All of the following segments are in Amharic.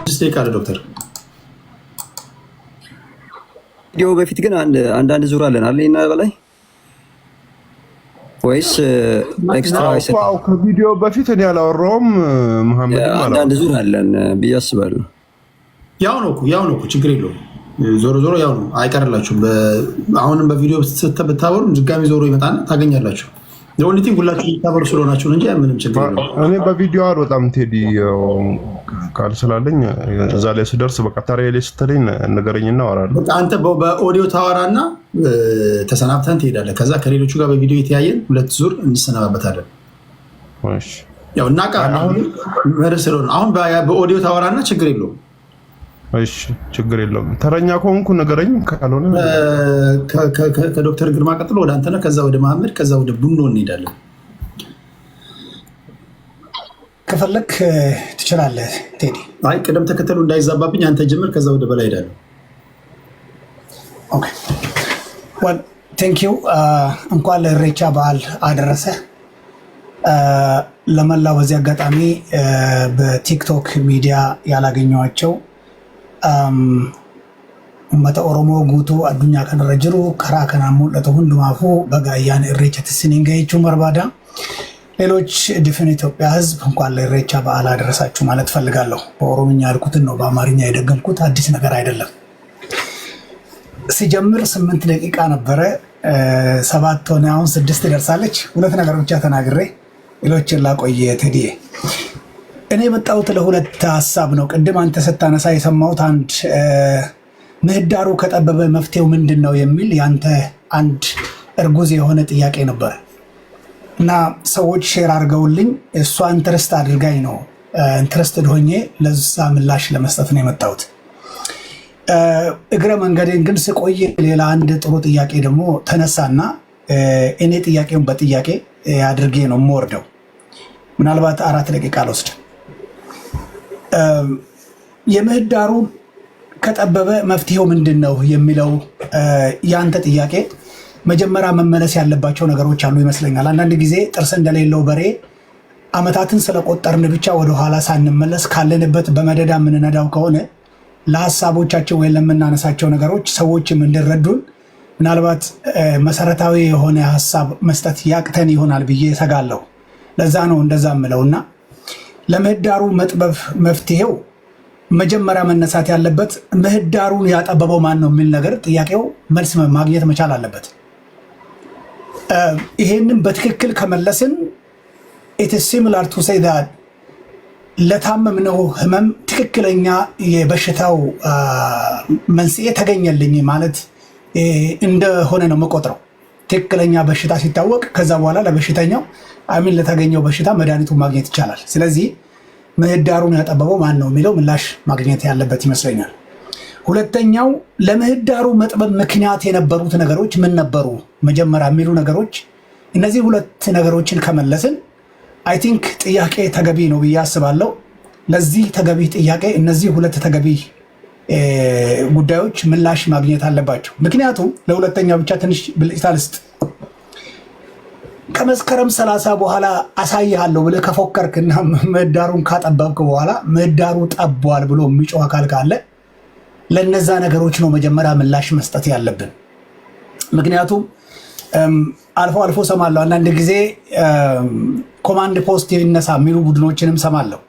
ስቴካር ዶክተር ቪዲዮ በፊት ግን አንዳንድ ዙር አለን አለ እና በላይ ወይስ ኤክስትራ ዋው ከቪዲዮ በፊት እኔ አላወራውም። መሐመድ ማለት አንዳንድ ዙር አለን ብዬ አስባለሁ። ያው ነው እኮ ችግር የለውም። ዞሮ ያው ነው አይቀርላችሁም። አሁንም በቪዲዮ ብታወሩ ድጋሚ ዞሮ ይመጣና ታገኛላችሁ። ለኦንሊቲንግ ሁላችሁ ታበሩ ስለሆናችሁ እንጂ ምንም ችግር የለውም። እኔ በቪዲዮ አልወጣም ቴዲ ቃል ስላለኝ እዛ ላይ ስደርስ በቃ ታሪያ ላይ ስትለኝ ነገረኝና አወራለሁ። በቃ አንተ በኦዲዮ ታወራና ተሰናብተን ትሄዳለህ። ከዛ ከሌሎቹ ጋር በቪዲዮ የተያየን ሁለት ዙር እንሰናባበታለን። እሺ ያው እናቃ አሁን በኦዲዮ ታወራና ችግር የለውም። እሺ ችግር የለውም። ተረኛ ከሆንኩ ነገረኝ፣ ካልሆነ ከዶክተር ግርማ ቀጥሎ ወደ አንተና ከዛ ወደ መሐመድ ከዛ ወደ ቡኖ እንሄዳለን። ከፈለክ ትችላለህ ቴዲ። አይ ቅደም ተከተሉ እንዳይዛባብኝ አንተ ጀምር፣ ከዛ ወደ በላይ ሄዳለሁ። ኦኬ ወል ቴንክ ዩ። እንኳን ለኢሬቻ በዓል አደረሰ። ለመላው በዚህ አጋጣሚ በቲክቶክ ሚዲያ ያላገኘኋቸው ummata Oromoo guutuu addunyaa kanarra jiru karaa kanaan mul'atu hundumaaf በጋያን ኢሬቻ ትስኒን ገይቹ መርባዳ ሌሎች ድፍን ኢትዮጵያ ህዝብ እንኳን ለኢሬቻ በዓል አደረሳችሁ ማለት ፈልጋለሁ። በኦሮምኛ ያልኩትን ነው በአማርኛ የደገምኩት፣ አዲስ ነገር አይደለም። ሲጀምር 8 ደቂቃ ነበረ፣ 7 ሆነ፣ አሁን 6 ደርሳለች። ሁለት ነገር ብቻ ተናግሬ ሌሎችን ላቆየ ቴዲ። እኔ የመጣሁት ለሁለት ሐሳብ ነው። ቅድም አንተ ስታነሳ የሰማሁት አንድ ምህዳሩ ከጠበበ መፍትሄው ምንድነው የሚል ያንተ አንድ እርጉዝ የሆነ ጥያቄ ነበር እና ሰዎች ሼር አድርገውልኝ እሷ ኢንተረስት አድርጋኝ ነው ኢንተረስትድ ሆኜ ለዛ ምላሽ ለመስጠት ነው የመጣሁት። እግረ መንገዴን ግን ስቆይ ሌላ አንድ ጥሩ ጥያቄ ደግሞ ተነሳና እኔ ጥያቄውን በጥያቄ አድርጌ ነው የምወርደው። ምናልባት 4 ደቂቃ ልወስድ። የምህዳሩ ከጠበበ መፍትሄው ምንድነው የሚለው ያንተ ጥያቄ መጀመሪያ መመለስ ያለባቸው ነገሮች አሉ ይመስለኛል። አንዳንድ ጊዜ ጥርስ እንደሌለው በሬ አመታትን ስለቆጠርን ብቻ ወደ ኋላ ሳንመለስ ካለንበት በመደዳ የምንነዳው ከሆነ ለሐሳቦቻቸው ወይ ለምናነሳቸው ነገሮች ሰዎችም እንዲረዱን ምናልባት መሰረታዊ የሆነ ሐሳብ መስጠት ያቅተን ይሆናል ብዬ እሰጋለሁ። ለዛ ነው እንደዛ የምለውና ለምህዳሩ መጥበብ መፍትሄው መጀመሪያ መነሳት ያለበት ምህዳሩን ያጠበበው ማን ነው የሚል ነገር ጥያቄው መልስ ማግኘት መቻል አለበት። ይሄንን በትክክል ከመለስን it is similar to say that ለታመምነው ህመም ትክክለኛ የበሽታው መንስኤ ተገኘልኝ ማለት እንደሆነ ነው መቆጥረው። ትክክለኛ በሽታ ሲታወቅ ከዛ በኋላ ለበሽተኛው አሚን ለታገኘው በሽታ መድኃኒቱን ማግኘት ይቻላል። ስለዚህ ምህዳሩን ያጠበበው ማን ነው የሚለው ምላሽ ማግኘት ያለበት ይመስለኛል። ሁለተኛው ለምህዳሩ መጥበብ ምክንያት የነበሩት ነገሮች ምን ነበሩ መጀመሪያ የሚሉ ነገሮች፣ እነዚህ ሁለት ነገሮችን ከመለስን አይ ቲንክ ጥያቄ ተገቢ ነው ብዬ አስባለሁ። ለዚህ ተገቢ ጥያቄ እነዚህ ሁለት ተገቢ ጉዳዮች ምላሽ ማግኘት አለባቸው። ምክንያቱም ለሁለተኛው ብቻ ትንሽ ብልጭታ ልስጥ። ከመስከረም 30 በኋላ አሳይሃለሁ ብለህ ከፎከርክና ምህዳሩን ካጠበብክ በኋላ ምህዳሩ ጠቧል ብሎ የሚጮህ አካል ካለ ለነዛ ነገሮች ነው መጀመሪያ ምላሽ መስጠት ያለብን። ምክንያቱም አልፎ ሰማለሁ አንዳንድ ጊዜ ኮማንድ ፖስት ይነሳ የሚሉ ቡድኖችንም ሰማለሁ።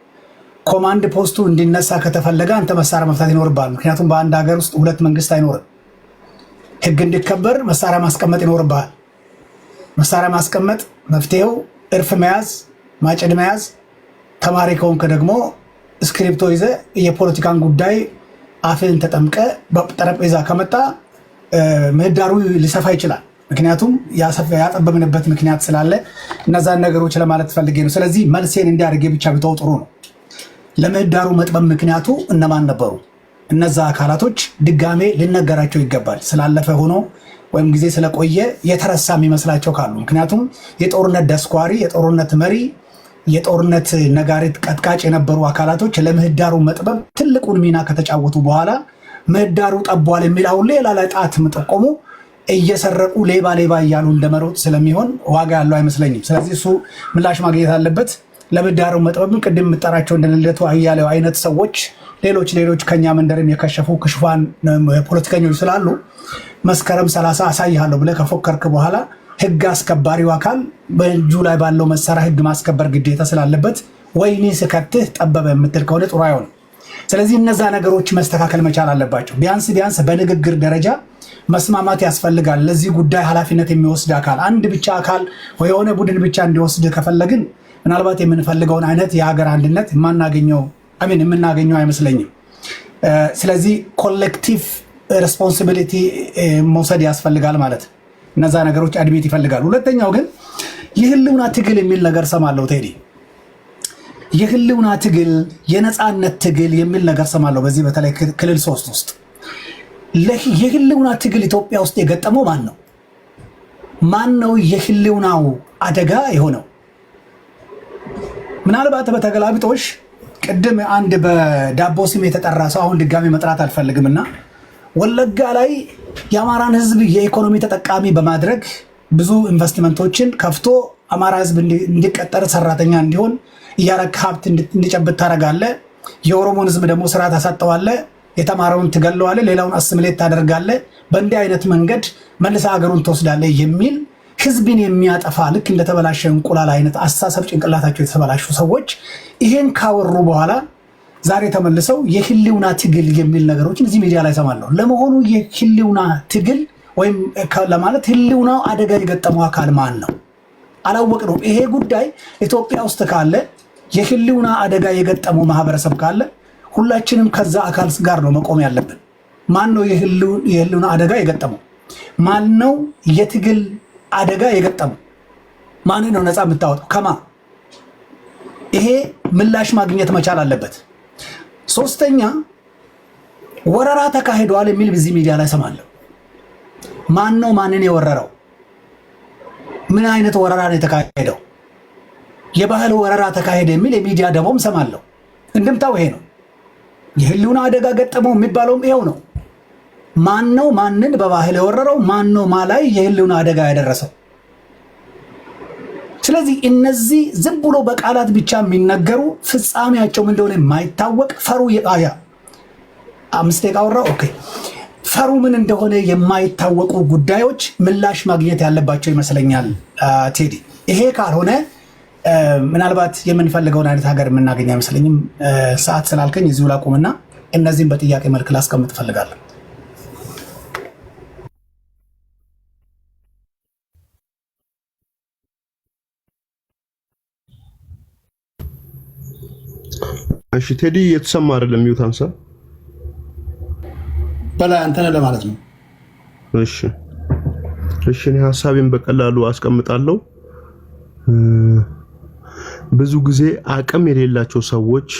ኮማንድ ፖስቱ እንዲነሳ ከተፈለገ አንተ መሳሪያ መፍታት ይኖርብሃል። ምክንያቱም በአንድ ሀገር ውስጥ ሁለት መንግስት አይኖርም። ህግ እንዲከበር መሳሪያ ማስቀመጥ ይኖርብሃል። መሳሪያ ማስቀመጥ መፍትሄው እርፍ መያዝ፣ ማጭድ መያዝ፣ ተማሪ ከሆንክ ደግሞ ስክሪፕቶ ይዘ የፖለቲካን ጉዳይ አፍን ተጠምቀ በጠረጴዛ ከመጣ ምህዳሩ ሊሰፋ ይችላል። ምክንያቱም ያጠበብንበት ምክንያት ስላለ እነዛን ነገሮች ለማለት ፈልጌ ነው። ስለዚህ መልሴን እንዲያደርጌ ብቻ ብተው ጥሩ ነው። ለምህዳሩ መጥበብ ምክንያቱ እነማን ነበሩ? እነዛ አካላቶች ድጋሜ ልነገራቸው ይገባል። ስላለፈ ሆኖ ወይም ጊዜ ስለቆየ የተረሳ የሚመስላቸው ካሉ፣ ምክንያቱም የጦርነት ደስኳሪ፣ የጦርነት መሪ፣ የጦርነት ነጋሪት ቀጥቃጭ የነበሩ አካላቶች ለምህዳሩ መጥበብ ትልቁን ሚና ከተጫወቱ በኋላ ምህዳሩ ጠቧል የሚለው ሌላ ላይ ጣት መጠቆሙ እየሰረቁ ሌባ እያሉ እንደመሮጥ ስለሚሆን ዋጋ ያለው አይመስለኝም። ስለዚህ እሱ ምላሽ ማግኘት አለበት። ለምህዳሩ መጥበብም ቅድም የምጠራቸው እንደ ልደቱ አያሌው አይነት ሰዎች ሌሎች ከኛ መንደርም የከሸፉ ክሽፋን ፖለቲከኞች ስላሉ መስከረም 30 አሳይሃለሁ ብለህ ከፎከርክ በኋላ ህግ አስከባሪው አካል በእጁ ላይ ባለው መሳሪያ ህግ ማስከበር ግዴታ ስላለበት ወይኔ ስከትህ ጠበበ የምትል ከሆነ ጥሩ አይሆንም። ስለዚህ እነዛ ነገሮች መስተካከል መቻል አለባቸው። ቢያንስ በንግግር ደረጃ መስማማት ያስፈልጋል። ለዚህ ጉዳይ ኃላፊነት የሚወስድ አካል አንድ ብቻ አካል ወይ የሆነ ቡድን ብቻ እንዲወስድ ከፈለግን ምናልባት የምንፈልገውን አይነት የሀገር አንድነት የምናገኘው አይመስለኝም። ስለዚህ ኮሌክቲቭ ሬስፖንሲቢሊቲ መውሰድ ያስፈልጋል ማለት እነዛ ነገሮች አድሜት ይፈልጋሉ። ሁለተኛው ግን የህልውና ትግል የሚል ነገር ሰማለሁ ቴዲ። የህልውና ትግል፣ የነፃነት ትግል የሚል ነገር ሰማለሁ። በዚህ በተለይ ክልል 3 ውስጥ የህልውና ትግል ኢትዮጵያ ውስጥ የገጠመው ማን ነው? የህልውናው አደጋ የሆነው ምናልባት በተገላቢጦሽ ቅድም አንድ በዳቦ ስም የተጠራ ሰው አሁን ድጋሚ መጥራት አልፈልግምና ወለጋ ላይ የአማራን ህዝብ የኢኮኖሚ ተጠቃሚ በማድረግ ብዙ ኢንቨስትመንቶችን ከፍቶ አማራ ህዝብ እንዲቀጠር ሰራተኛ እንዲሆን እያረክ ሀብት እንዲጨብጥ ታደርጋለህ። የኦሮሞን ህዝብ ደግሞ ስራ ታሳጠዋለህ። የተማረውን ትገለዋለህ፣ ሌላውን አስምሌት ታደርጋለህ። በእንዲህ አይነት መንገድ መልሰ ሀገሩን ትወስዳለህ የሚል ህዝብን የሚያጠፋ ልክ እንደተበላሸ እንቁላል አይነት አስተሳሰብ ጭንቅላታቸው የተበላሹ ሰዎች ይሄን ካወሩ በኋላ ዛሬ ተመልሰው የህልውና ትግል የሚል ነገሮችን እዚህ ሚዲያ ላይ ሰማለሁ። ለመሆኑ የህልውና ትግል ወይም ለማለት ህልውናው አደጋ የገጠመው አካል ማን ነው? አላወቅነውም። ይሄ ጉዳይ ኢትዮጵያ ውስጥ ካለ የህልውና አደጋ የገጠመው ማህበረሰብ ካለ ሁላችንም ከዛ አካል ጋር ነው መቆም ያለብን። ማን ነው የህልውና አደጋ የገጠመው? ማን ነው የትግል አደጋ የገጠመው? ማን ነው ነፃ የምታወጣው? ከማ ይሄ ምላሽ ማግኘት መቻል አለበት። ሶስተኛ ወረራ ተካሂዷል የሚል በዚህ ሚዲያ ላይ ሰማለሁ። ማን ነው ማንን የወረረው? ምን አይነት ወረራ ነው የተካሄደው? የባህል ወረራ ተካሄደ የሚል የሚዲያ ደቦም ሰማለሁ። እንድምታው ይሄ ነው። የህልውና አደጋ ገጠመው የሚባለውም ይሄው ነው። ማን ነው ማንን በባህል የወረረው? ማን ነው ላይ የህልውና አደጋ ያደረሰው? ስለዚህ እነዚህ ዝም ብሎ በቃላት ብቻ የሚነገሩ ፍጻሜያቸው ምን እንደሆነ የማይታወቅ ፈሩ የቃያ 5 ደቂቃ አወራው። ኦኬ ፈሩ ምን እንደሆነ የማይታወቁ ጉዳዮች ምላሽ ማግኘት ያለባቸው ይመስለኛል ቴዲ። ይሄ ካልሆነ ምናልባት የምንፈልገውን አይነት ሀገር የምናገኝ አይመስለኝም። ሰዓት ስላልከኝ እዚሁ ላቁምና እነዚህን በጥያቄ መልክ ላስቀምጥ እፈልጋለሁ። እሺ ቴዲ የተሰማ አይደለም። ሚውት አንሳ በላይ አንተ ነህ ለማለት ነው። እሺ እኔ ሐሳቤን በቀላሉ አስቀምጣለሁ። ብዙ ጊዜ አቅም የሌላቸው ሰዎች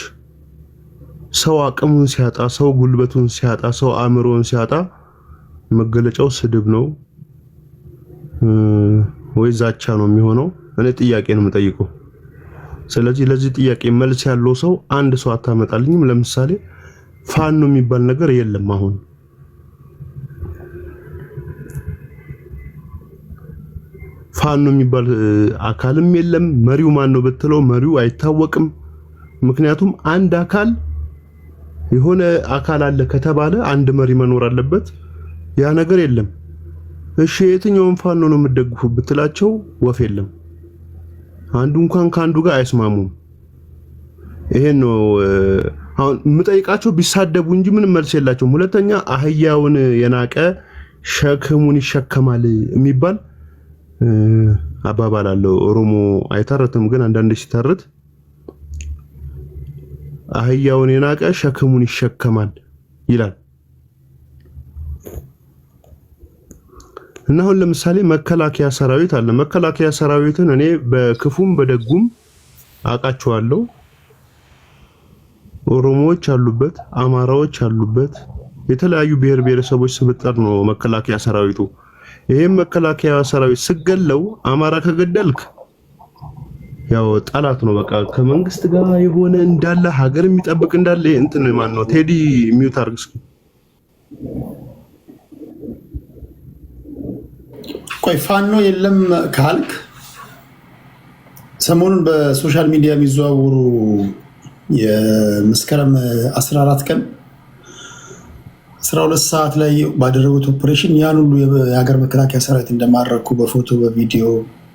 ሰው አቅሙን ሲያጣ፣ ሰው ጉልበቱን ሲያጣ፣ ሰው አእምሮን ሲያጣ መገለጫው ስድብ ነው ወይ ዛቻ ነው የሚሆነው? እኔ ጥያቄ ነው የምጠይቀው። ስለዚህ ለዚህ ጥያቄ መልስ ያለው ሰው አንድ ሰው አታመጣልኝም። ለምሳሌ ፋኖ የሚባል ነገር የለም። አሁን ፋኖ የሚባል አካልም የለም። መሪው ማን ነው ብትለው መሪው አይታወቅም። ምክንያቱም አንድ አካል የሆነ አካል አለ ከተባለ አንድ መሪ መኖር አለበት። ያ ነገር የለም። እሺ የትኛውን ፋኖ ነው የምትደግፉ ብትላቸው ወፍ የለም። አንዱ እንኳን ከአንዱ ጋር አይስማሙም። ይሄን ነው አሁን የምጠይቃቸው። ቢሳደቡ እንጂ ምንም መልስ የላቸውም። ሁለተኛ አህያውን የናቀ ሸክሙን ይሸከማል የሚባል አባባል አለው። ኦሮሞ አይተረትም፣ ግን አንዳንድ ሲተርት አህያውን የናቀ ሸክሙን ይሸከማል ይላል። እና አሁን ለምሳሌ መከላከያ ሰራዊት አለ። መከላከያ ሰራዊትን እኔ በክፉም በደጉም አውቃቸዋለሁ። ኦሮሞዎች አሉበት፣ አማራዎች አሉበት፣ የተለያዩ ብሔር ብሔረሰቦች ስብጥር ነው መከላከያ ሰራዊቱ። ይሄም መከላከያ ሰራዊት ስገለው አማራ ከገደልክ ያው ጠላት ነው። በቃ ከመንግስት ጋር የሆነ እንዳለ ሀገር የሚጠብቅ እንዳለ እንትን ማን ነው? ቴዲ ሚውት አድርግ እስኪ። ቆይ ፋኖ የለም ካልክ ሰሞኑን በሶሻል ሚዲያ የሚዘዋወሩ የመስከረም 14 ቀን 12 ሰዓት ላይ ባደረጉት ኦፕሬሽን ያን ሁሉ የሀገር መከላከያ ሰራዊት እንደማረኩ በፎቶ በቪዲዮ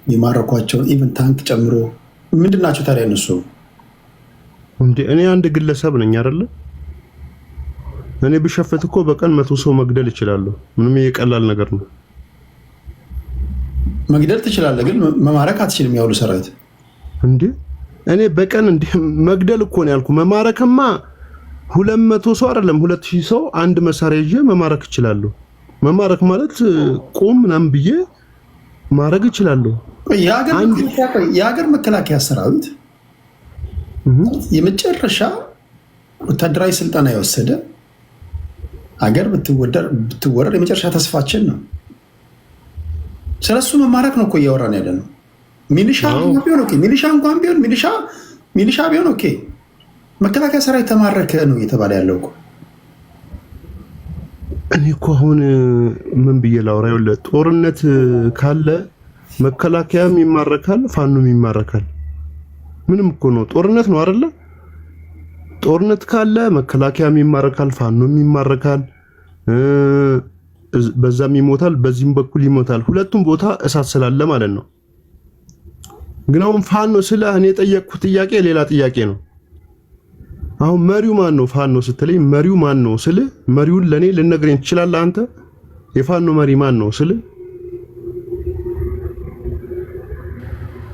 የማረኳቸውን ኢቨን ታንክ ጨምሮ ምንድናቸው ታዲያ እነሱ? እንዴ እኔ አንድ ግለሰብ ነኝ አይደለ? እኔ ብሸፈት እኮ በቀን 100 ሰው መግደል እችላለሁ። ምንም የቀላል ነገር ነው። መግደል ትችላለህ፣ ግን መማረክ አትችልም። ያውሉ ሰራዊት እንዴ እኔ በቀን እንዴ መግደል እኮ ነው ያልኩ። መማረክማ 200 ሰው አይደለም 2000 ሰው አንድ መሳሪያ ይዤ መማረክ እችላለሁ። መማረክ ማለት ቁም ምናምን ብዬ ማረግ እችላለሁ። የሀገር መከላከያ ሰራዊት የመጨረሻ ወታደራዊ ስልጠና የወሰደ ሀገር ብትወረር የመጨረሻ ተስፋችን ነው። ስለሱ መማረክ ነው እኮ እያወራን ያለ ነው። ሚሊሻ ቢሆን ኦኬ፣ ሚሊሻ እንኳን ቢሆን ሚሊሻ ቢሆን ኦኬ፣ መከላከያ ሰራዊት ተማረከ ነው እየተባለ ያለው እኮ። እኔ እኮ አሁን ምን ብዬ ላውራ? ይኸውልህ ጦርነት ካለ መከላከያም ይማረካል፣ ፋኖም ይማረካል። ምንም እኮ ነው ጦርነት ነው አይደለ? ጦርነት ካለ መከላከያም ይማረካል፣ ፋኖም ይማረካል፣ በዛም ይሞታል፣ በዚህም በኩል ይሞታል። ሁለቱም ቦታ እሳት ስላለ ማለት ነው። ግን አሁን ፋኖ ስለ እኔ የጠየቅኩት ጥያቄ ሌላ ጥያቄ ነው። አሁን መሪው ማን ነው? ፋኖ ስትለኝ መሪው ማን ነው ስል መሪውን ለኔ ልነግረኝ ትችላለህ አንተ? የፋኖ መሪ ማን ነው ስል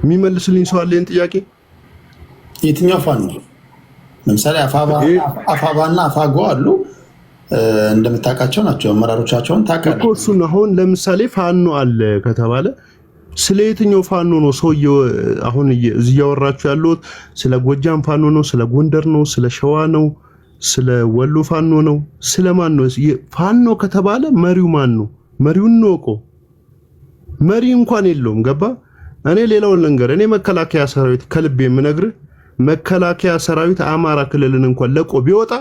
የሚመልስልኝ ሰው አለ? ይሄን ጥያቄ የትኛው ፋኖ? ለምሳሌ አፋባና አፋጎ አሉ፣ እንደምታውቃቸው ናቸው። አመራሮቻቸውን ታውቃለህ እኮ። እሱን አሁን ለምሳሌ ፋኖ አለ ከተባለ ስለ የትኛው ፋኖ ነው ሰውዬው አሁን እዚህ እያወራችሁ ያለሁት? ስለ ጎጃም ፋኖ ነው? ስለ ጎንደር ነው? ስለ ሸዋ ነው? ስለ ወሎ ፋኖ ነው? ስለ ማን ነው? ፋኖ ከተባለ መሪው ማን ነው? መሪውን ነው እኮ። መሪ እንኳን የለውም። ገባ? እኔ ሌላውን ልንገር። እኔ መከላከያ ሰራዊት ከልቤ የምነግርህ መከላከያ ሰራዊት አማራ ክልልን እንኳን ለቆ ቢወጣ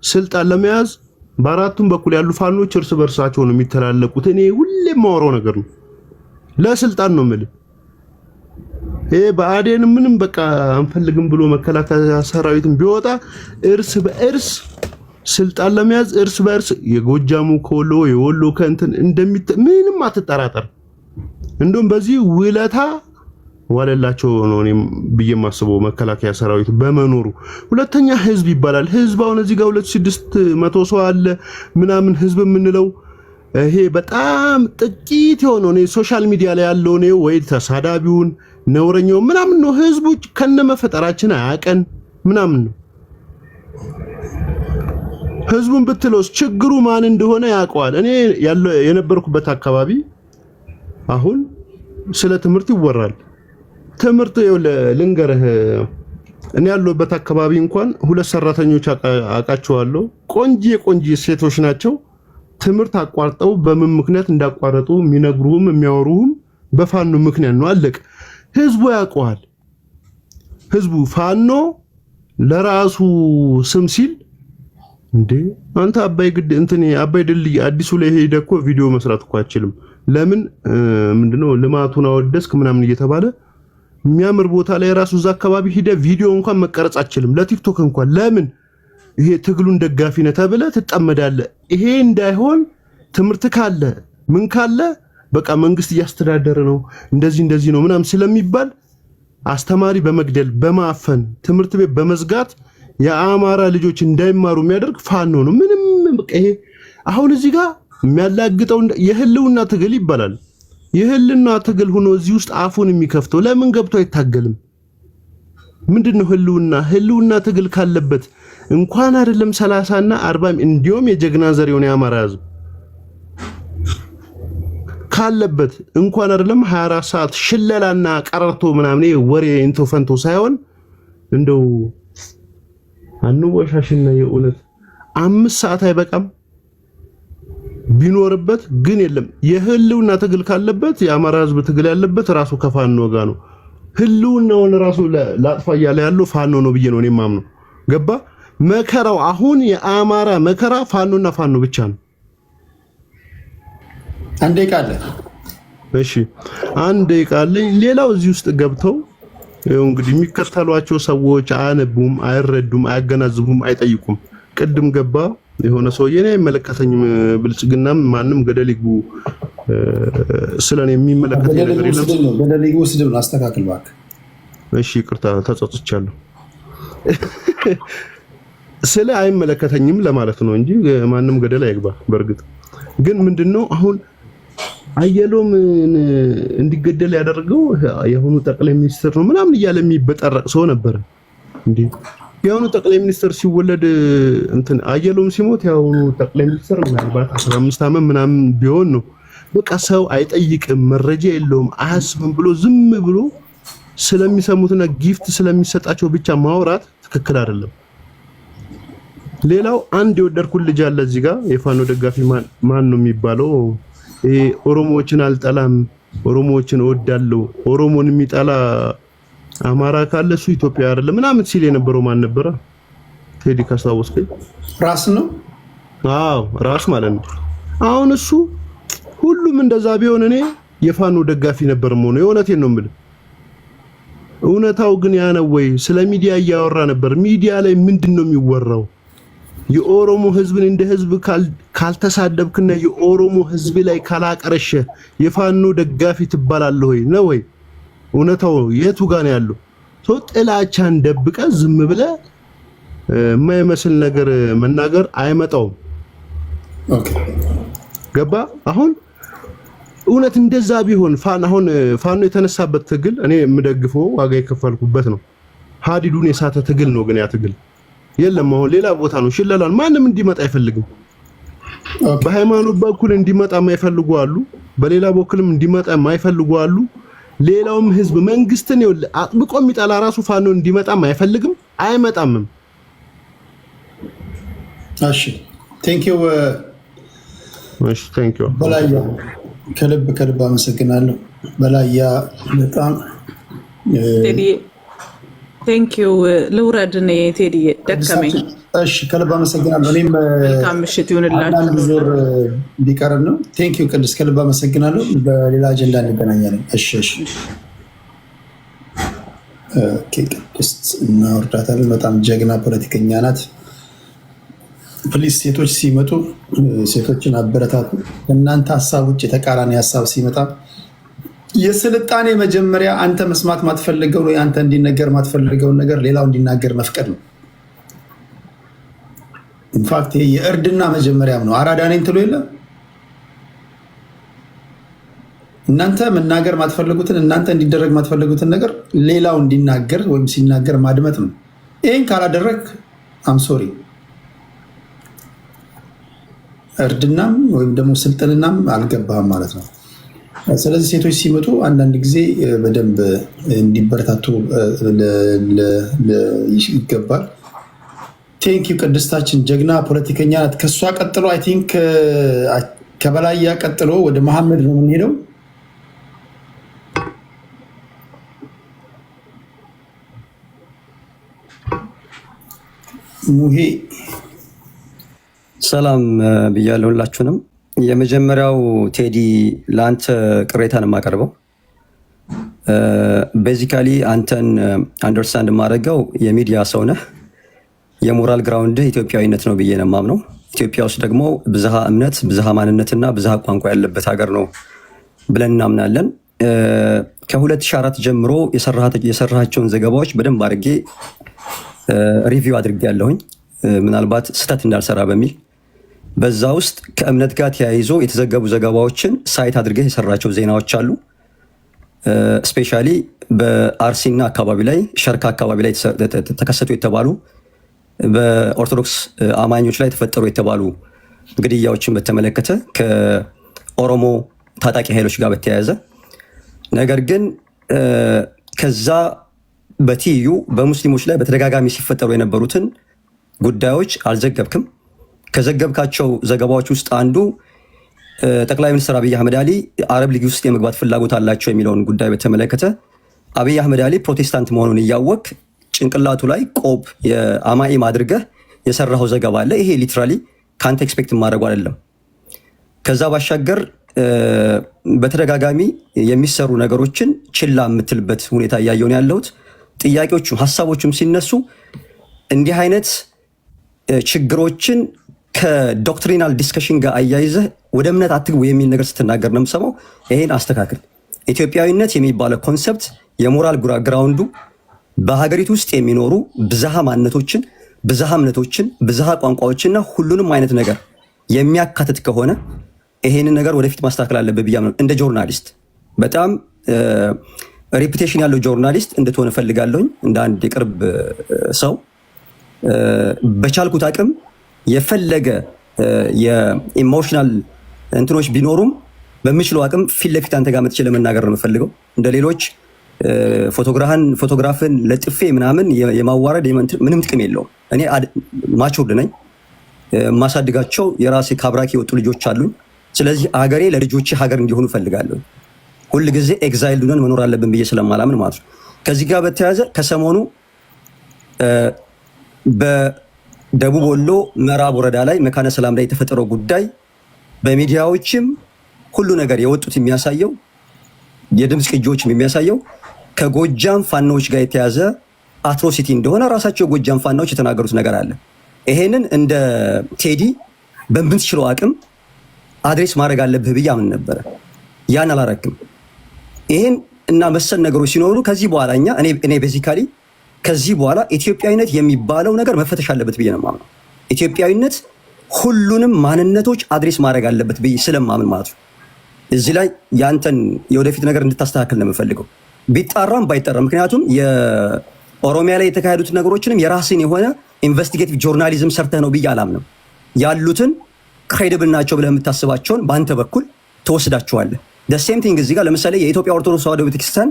ስልጣን ለመያዝ በአራቱም በኩል ያሉ ፋኖች እርስ በርሳቸው ነው የሚተላለቁት። እኔ ሁሌም የማወራው ነገር ነው። ለስልጣን ነው የምልህ። ይሄ በአዴን ምንም በቃ አንፈልግም ብሎ መከላከያ ሰራዊትን ቢወጣ እርስ በእርስ ስልጣን ለመያዝ እርስ በእርስ የጎጃሙ ከወሎ የወሎ ከእንትን ምንም አትጠራጠር። እንደውም በዚህ ውለታ ዋለላቸው ነው እኔ ብዬ የማስበው መከላከያ ሰራዊት በመኖሩ። ሁለተኛ ህዝብ ይባላል። ህዝብ አሁን እዚህ ጋር 2600 ሰው አለ ምናምን ህዝብ የምንለው ይሄ በጣም ጥቂት የሆነው ነው። ሶሻል ሚዲያ ላይ ያለው ነው ወይ ተሳዳቢውን ነውረኛው ምናምን ነው። ህዝቡ ከነመፈጠራችን አያቀን ምናምን ነው። ህዝቡን ብትለውስ ችግሩ ማን እንደሆነ ያውቀዋል። እኔ የነበርኩበት አካባቢ አሁን ስለ ትምህርት ይወራል። ትምህርት ልንገርህ፣ እኔ ያለሁበት አካባቢ እንኳን 2 ሰራተኞች አውቃቸዋለሁ። ቆንጂ ሴቶች ናቸው። ትምህርት አቋርጠው በምን ምክንያት እንዳቋረጡ የሚነግሩህም የሚያወሩህም በፋኖ ምክንያት ነው። አለቅ። ህዝቡ ያውቀዋል። ህዝቡ ፋኖ ለራሱ ስም ሲል እንዴ አንተ አባይ ግድ እንትን አባይ ድልድይ አዲሱ ላይ ሄደህ እኮ ቪዲዮ መስራት እኮ አትችልም። ለምን ምንድነው ልማቱን አወደስክ ምናምን እየተባለ የሚያምር ቦታ ላይ ራሱ እዛ አካባቢ ሄደህ ቪዲዮ እንኳን መቀረጽ አትችልም። ለቲክቶክ እንኳን ለምን ይሄ ትግሉን ደጋፊ ነህ ተብለህ ትጠመዳለህ። ይሄ እንዳይሆን ትምህርት ካለ ምን ካለ በቃ መንግስት እያስተዳደረ ነው እንደዚህ ነው ምናምን ስለሚባል አስተማሪ በመግደል በማፈን ትምህርት ቤት በመዝጋት የአማራ ልጆች እንዳይማሩ የሚያደርግ ፋኖ ነው። ምንም በቃ ይሄ አሁን እዚህ ጋር የሚያላግጠው የህልውና ትግል ይባላል። የህልውና ትግል ሆኖ እዚህ ውስጥ አፉን የሚከፍተው ለምን ገብቶ አይታገልም? ምንድነው ህልውና ትግል ካለበት እንኳን አይደለም 30 እና 40 እንዲሁም የጀግና ዘር የሆነ የአማራ ህዝብ ካለበት እንኳን አይደለም 24 ሰዓት ሽለላና ቀረርቶ ምናምን ወሬ እንቶ ፈንቶ ሳይሆን እንደው አንወሻሽና የእውነት 5 ሰዓት አይበቃም ቢኖርበት። ግን የለም የህልውና ትግል ካለበት የአማራ ህዝብ ትግል ያለበት ራሱ ከፋኖ ጋር ነው። ህልውናውን ራሱ ላጥፋ እያለ ያለው ፋኖ ነው ብዬ ነው እኔ የማምነው። ገባ? መከራው አሁን የአማራ መከራ ፋኖና ፋኖ ብቻ ነው። አንዴ ቃለ እሺ አንድ ቃልኝ ሌላው እዚህ ውስጥ ገብተው ይኸው እንግዲህ የሚከተሏቸው ሰዎች አያነቡም፣ አይረዱም፣ አያገናዝቡም፣ አይጠይቁም። ቅድም ገባ የሆነ ሰውዬ እኔ አይመለከተኝም ብልጽግናም ማንም ገደል ይግቡ ስለኔ የሚመለከተኝ ነገር የለም። ገደል ይግቡ ስድብ ነው። አስተካክል እባክህ። እሺ ይቅርታ ተጸጽቻለሁ። ስለ አይመለከተኝም ለማለት ነው እንጂ ማንም ገደል አይግባ። በእርግጥ ግን ምንድነው አሁን አየሎም እንዲገደል ያደረገው የሆኑ ጠቅላይ ሚኒስትር ነው ምናምን እያለ የሚበጠረቅ ሰው ነበር እንዴ? የሆኑ ጠቅላይ ሚኒስትር ሲወለድ እንትን አየሎም ሲሞት የሆኑ ጠቅላይ ሚኒስትር ምናልባት 15 ዓመት ምናምን ቢሆን ነው። በቃ ሰው አይጠይቅም፣ መረጃ የለውም፣ አያስብም ብሎ ዝም ብሎ ስለሚሰሙትና ጊፍት ስለሚሰጣቸው ብቻ ማውራት ትክክል አይደለም። ሌላው አንድ የወደድኩት ልጅ አለ እዚህ ጋር የፋኖ ደጋፊ ማን ነው የሚባለው? ኦሮሞዎችን አልጠላም፣ ኦሮሞዎችን እወዳለሁ፣ ኦሮሞን የሚጠላ አማራ ካለ እሱ ኢትዮጵያ አይደለም ምናምን ሲል የነበረው ማን ነበረ? ቴዲ ካስታወስከኝ ራስ ነው። አዎ ራስ ማለት ነው። አሁን እሱ ሁሉም እንደዛ ቢሆን እኔ የፋኖ ደጋፊ ነበር የምሆነው። የእውነቴን ነው የምልህ። እውነታው ግን ያ ነው ወይ? ስለ ሚዲያ እያወራ ነበር። ሚዲያ ላይ ምንድን ነው የሚወራው? የኦሮሞ ህዝብን እንደ ህዝብ ካልተሳደብክና የኦሮሞ ህዝብ ላይ ካላቀረሸ የፋኖ ደጋፊ ትባላለህ ወይ? ነው ወይ? እውነታው የቱ ጋር ነው ያለው? ጥላቻን ደብቀ ዝም ብለ የማይመስል ነገር መናገር አይመጣውም። ኦኬ ገባ? አሁን እውነት እንደዛ ቢሆን ፋኖ የተነሳበት ትግል እኔ የምደግፈው ዋጋ የከፈልኩበት ነው። ሀዲዱን የሳተ ትግል ነው። ግን ያ ትግል የለም አሁን ሌላ ቦታ ነው። ሽለላን ማንም እንዲመጣ አይፈልግም። በሃይማኖት በኩል እንዲመጣ የማይፈልጉ አሉ፣ በሌላ በኩልም እንዲመጣ የማይፈልጉ አሉ። ሌላውም ህዝብ መንግስትን አጥብቆ የሚጠላ ራሱ ፋኖ እንዲመጣም አይፈልግም፣ አይመጣምም። እሺ ቴንክ ዩ። እሺ ቴንክ ዩ በላያ ከልብ አመሰግናለሁ። በላያ በጣም ቴዲ ቴንክ ዩ። ልውረድ እኔ ቴዲ ደከመኝ። እሺ ከልብ አመሰግናለሁ። እኔም መልካም ምሽት ይሁንላችሁ። አንድ ዙር ቢቀርም ነው። ቴንክ ዩ ቅድስት፣ ከልብ አመሰግናለሁ። በሌላ አጀንዳ እንገናኛለን። እሺ እሺ ቅድስት እናወርዳታለን። በጣም ጀግና ፖለቲከኛ ናት። ፕሊስ ሴቶች ሲመጡ ሴቶችን አበረታቱ። እናንተ ሀሳብ ውጭ የተቃራኒ ሀሳብ ሲመጣ የስልጣኔ መጀመሪያ አንተ መስማት ማትፈልገው ነው። አንተ እንዲነገር ማትፈልገውን ነገር ሌላው እንዲናገር መፍቀድ ነው። ኢንፋክት ይሄ የእርድና መጀመሪያም ነው። አራዳ ነኝ ትሉ የለ እናንተ መናገር ማትፈልጉትን እናንተ እንዲደረግ ማትፈልጉትን ነገር ሌላው እንዲናገር ወይም ሲናገር ማድመጥ ነው። ይሄን ካላደረግ አምሶሪ እርድናም ወይም ደግሞ ስልጥንናም አልገባህም ማለት ነው። ስለዚህ ሴቶች ሲመጡ አንዳንድ ጊዜ በደንብ እንዲበረታቱ ይገባል። ቴንኪው ቅድስታችን ጀግና ፖለቲከኛ ናት። ከእሷ ቀጥሎ አይ ቲንክ ከበላያ ቀጥሎ ወደ መሐመድ ነው የምንሄደው። ሙሄ ሰላም ብያለሁ ሁላችሁንም። የመጀመሪያው ቴዲ ለአንተ ቅሬታን የማቀርበው ቤዚካሊ አንተን አንደርስታንድ የማደርገው የሚዲያ ሰው ነህ። የሞራል ግራውንድህ ኢትዮጵያዊነት ነው ብዬ ነው የማምነው። ኢትዮጵያ ውስጥ ደግሞ ብዝሃ እምነት፣ ብዝሃ ማንነትና ብዝሃ ቋንቋ ያለበት ሀገር ነው ብለን እናምናለን። ከ2004 ጀምሮ የሰራሃቸውን ዘገባዎች በደንብ አድርጌ ሪቪው አድርጌያለሁኝ፣ ምናልባት ስህተት እንዳልሰራ በሚል በዛ ውስጥ ከእምነት ጋር ተያይዞ የተዘገቡ ዘገባዎችን ሳይት አድርገህ የሰራቸው ዜናዎች አሉ። ስፔሻሊ በአርሲና አካባቢ ላይ ሸርካ አካባቢ ላይ ተከሰቱ የተባሉ በኦርቶዶክስ አማኞች ላይ ተፈጠሩ የተባሉ ግድያዎችን በተመለከተ ከኦሮሞ ታጣቂ ኃይሎች ጋር በተያያዘ ነገር ግን ከዛ በትይዩ በሙስሊሞች ላይ በተደጋጋሚ ሲፈጠሩ የነበሩትን ጉዳዮች አልዘገብክም። ከዘገብካቸው ዘገባዎች ውስጥ አንዱ ጠቅላይ ሚኒስትር አብይ አህመድ አሊ አረብ ሊግ ውስጥ የመግባት ፍላጎት አላቸው የሚለውን ጉዳይ በተመለከተ አብይ አህመድ አሊ ፕሮቴስታንት መሆኑን እያወቅ ጭንቅላቱ ላይ ቆብ የአማኢም አድርገህ የሰራው ዘገባ አለ። ይሄ ሊትራሊ ከአንተ ኤክስፔክት ማድረጉ አይደለም። ከዛ ባሻገር በተደጋጋሚ የሚሰሩ ነገሮችን ችላ የምትልበት ሁኔታ እያየውን ያለሁት። ጥያቄዎቹም ሀሳቦችም ሲነሱ እንዲህ አይነት ችግሮችን ከዶክትሪናል ዲስከሽን ጋር አያይዘህ ወደ እምነት አትግቡ የሚል ነገር ስትናገር ነው የምሰማው። ይሄን አስተካክል። ኢትዮጵያዊነት የሚባለው ኮንሰፕት የሞራል ግራውንዱ በሀገሪቱ ውስጥ የሚኖሩ ብዝሃ ማንነቶችን፣ ብዝሃ እምነቶችን፣ ብዝሃ ቋንቋዎችና ሁሉንም አይነት ነገር የሚያካትት ከሆነ ይሄንን ነገር ወደፊት ማስተካከል አለብህ ብዬ አምናለሁ። እንደ ጆርናሊስት በጣም ሬፑቴሽን ያለው ጆርናሊስት እንድትሆን እፈልጋለሁኝ። እንደ አንድ የቅርብ ሰው በቻልኩት አቅም የፈለገ የኢሞሽናል እንትኖች ቢኖሩም በምችለው አቅም ፊት ለፊት አንተ ጋር መጥቼ ለመናገር ነው የምፈልገው። እንደ ሌሎች ፎቶግራፍን ለጥፌ ምናምን የማዋረድ ምንም ጥቅም የለውም። እኔ ማቹርድ ነኝ። ማሳድጋቸው የራሴ ካብራኪ የወጡ ልጆች አሉኝ። ስለዚህ አገሬ ለልጆቼ ሀገር እንዲሆኑ እፈልጋለሁ። ሁል ጊዜ ኤግዛይልድ ሆነን መኖር አለብን ብዬ ስለማላምን ማለት ነው። ከዚህ ጋር በተያያዘ ከሰሞኑ በደቡብ ወሎ ምዕራብ ወረዳ ላይ መካነ ሰላም ላይ የተፈጠረው ጉዳይ በሚዲያዎችም ሁሉ ነገር የወጡት የሚያሳየው የድምፅ ቅጂዎችም የሚያሳየው ከጎጃም ፋኖዎች ጋር የተያዘ አትሮሲቲ እንደሆነ ራሳቸው የጎጃም ፋኖዎች የተናገሩት ነገር አለ። ይሄንን እንደ ቴዲ በምትችለው አቅም አድሬስ ማድረግ አለብህ ብዬ አምን ነበረ። ያን አላረክም። ይሄን እና መሰል ነገሮች ሲኖሩ ከዚህ በኋላ እኔ ቤዚካሊ ከዚህ በኋላ ኢትዮጵያዊነት የሚባለው ነገር መፈተሽ አለበት ብዬ ነው የማምነው። ኢትዮጵያዊነት ሁሉንም ማንነቶች አድሬስ ማድረግ አለበት ብዬ ስለማምን ማለት ነው። እዚህ ላይ ያንተን የወደፊት ነገር እንድታስተካክል ነው የምፈልገው፣ ቢጣራም ባይጠራም። ምክንያቱም የኦሮሚያ ላይ የተካሄዱት ነገሮችንም የራስን የሆነ ኢንቨስቲጌቲቭ ጆርናሊዝም ሰርተህ ነው ብዬ አላምንም። ያሉትን ክሬዲብል ናቸው ብለህ የምታስባቸውን በአንተ በኩል ትወስዳቸዋለህ። ሴም ቲንግ እዚህ ጋር ለምሳሌ የኢትዮጵያ ኦርቶዶክስ ተዋሕዶ ቤተክርስቲያን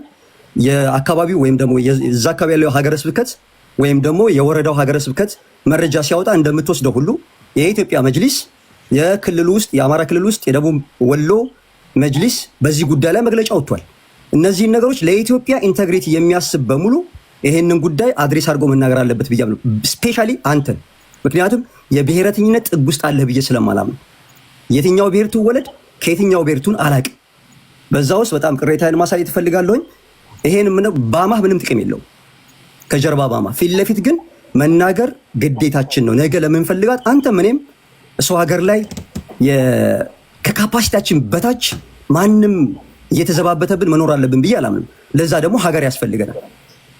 የአካባቢው ወይም ደግሞ እዛ አካባቢ ያለው ሀገረ ስብከት ወይም ደግሞ የወረዳው ሀገረ ስብከት መረጃ ሲያወጣ እንደምትወስደው ሁሉ የኢትዮጵያ መጅሊስ የክልሉ ውስጥ የአማራ ክልል ውስጥ የደቡብ ወሎ መጅሊስ በዚህ ጉዳይ ላይ መግለጫ ወጥቷል። እነዚህን ነገሮች ለኢትዮጵያ ኢንተግሪቲ የሚያስብ በሙሉ ይሄንን ጉዳይ አድሬስ አድርጎ መናገር አለበት ብዬ ነው። ስፔሻሊ አንተን፣ ምክንያቱም የብሔረተኝነት ጥግ ውስጥ አለህ ብዬ ስለማላምን የትኛው ብሔር ትወለድ ከየትኛው ብሔርቱን አላቅም። በዛ ውስጥ በጣም ቅሬታን ማሳየት እፈልጋለሁኝ። ይሄን ባማህ ምንም ጥቅም የለውም ከጀርባ ባማ፣ ፊት ለፊት ግን መናገር ግዴታችን ነው። ነገ ለምንፈልጋት አንተም እኔም ሰው ሀገር ላይ ከካፓሲታችን በታች ማንም እየተዘባበተብን መኖር አለብን ብዬ አላምንም። ለዛ ደግሞ ሀገር ያስፈልገናል።